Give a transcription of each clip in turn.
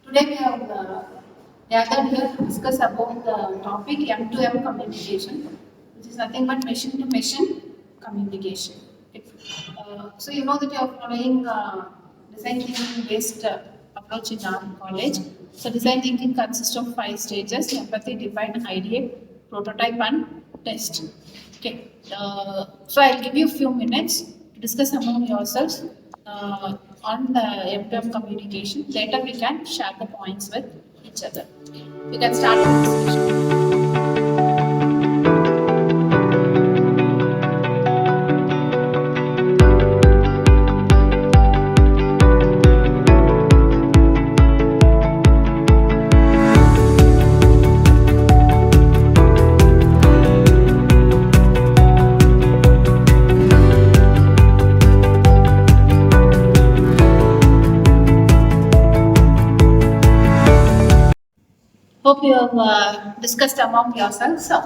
Today we have gathered here to discuss about the topic M2M communication, which is nothing but machine to machine communication. Okay. So you know that you are following design thinking based approach in our college. So design thinking consists of 5 stages: empathy, define, ideate, prototype, and test. Okay. So I'll give you a few minutes to discuss among yourselves on the M2M communication. Later we can share the points with each other. We can start the discussion. Hope you have discussed among yourselves. So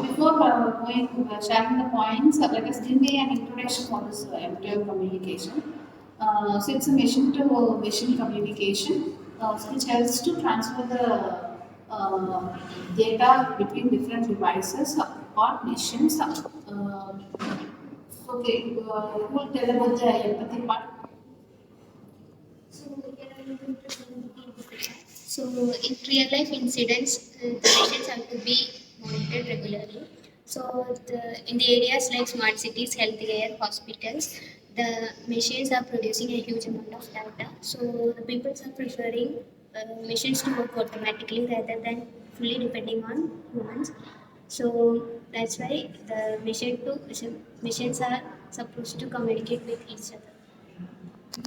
before going sharing the points, let us give me an introduction for this M2M communication. So it's a machine-to-machine communication, which helps to transfer the data between different devices or machines. Okay, who will tell about the empathy part? So, so in real life incidents, the machines have to be monitored regularly. So in the areas like smart cities, healthcare, hospitals, the machines are producing a huge amount of data. So the people are preferring machines to work automatically rather than fully depending on humans. So that's why the machines are supposed to communicate with each other.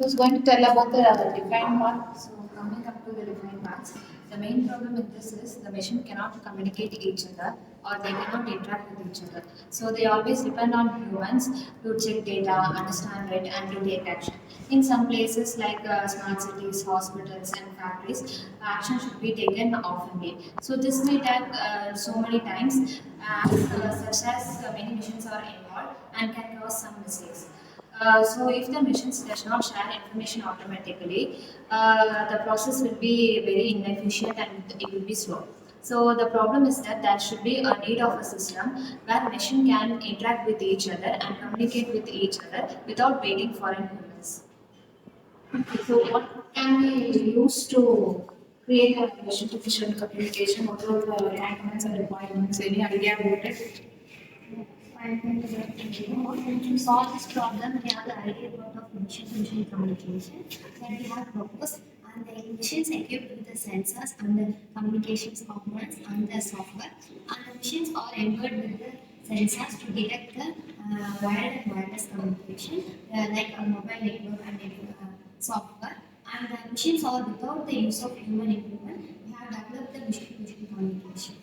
Who's going to tell about the defined part? So coming up to the defined parts, the main problem with this is the machine cannot communicate each other or they cannot interact with each other. So they always depend on humans to check data, understand it, and to take action. In some places like smart cities, hospitals, and factories, action should be taken oftenly. So this may take so many times, such as many machines are involved and can cause some mistakes. So if the machines does not share information automatically, the process will be very inefficient and it will be slow. So the problem is that there should be a need of a system where machine can interact with each other and communicate with each other without waiting for an humans. Okay, so what can we use to create a machine-to-machine communication? What are the requirements and requirements? Any idea about it? To solve this problem, we have the idea of machine-to-machine communication that we have proposed, and the machines equipped with the sensors and the communications components and the software, and the machines are embedded with the sensors to detect the wired and wireless communication, like a mobile network and software. And the machines are without the use of human input. We have developed the machine-to-machine communication.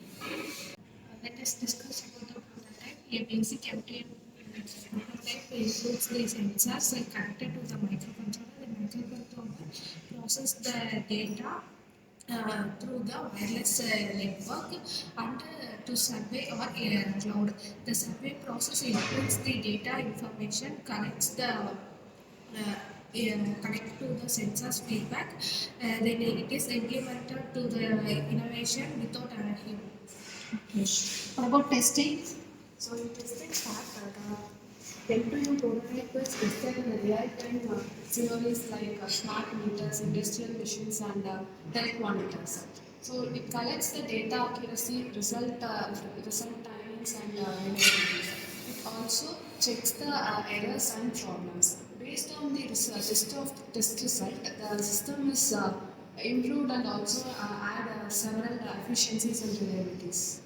Let us discuss about the prototype. A basic M2M prototype includes the sensors connected to the microcontroller. The microcontroller process the data through the wireless network and to survey or cloud. The survey process includes the data information, connect to the sensors feedback, then it is implemented to the innovation without a human. Okay. What about testing? So in testing part, the M2M prototype is tested in real-time scenarios like smart meters, industrial machines, and tele monitors. So it collects the data accuracy, result timings, and reliability. It also checks the errors and problems. Based on the test result, the system is improved and also add several efficiencies and reliabilities.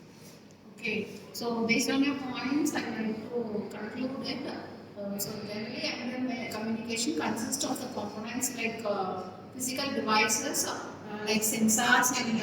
Okay, so based on your points, I would like to conclude it. So generally, M2M communication consists of the components like physical devices, like sensors and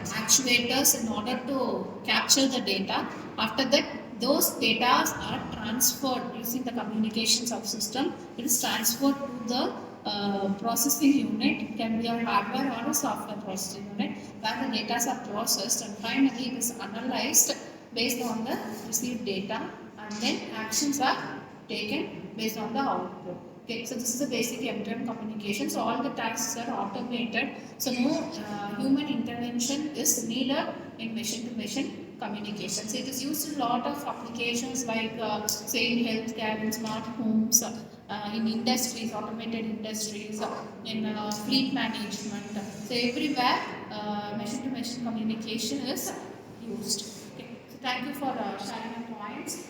actuators, in order to capture the data. After that, those data are transferred using the communication subsystem. It is transferred to the processing unit. It can be a hardware or a software processing unit, where the data are processed, and finally it is analyzed based on the received data, and then actions are taken based on the output. Okay, so this is the basic M2M communication. So all the tasks are automated. So no human intervention is needed in machine-to-machine communication. So it is used in a lot of applications like say in healthcare, in smart homes, in industries, automated industries, in fleet management. So everywhere machine-to-machine communication is used. Okay, so thank you for sharing your points.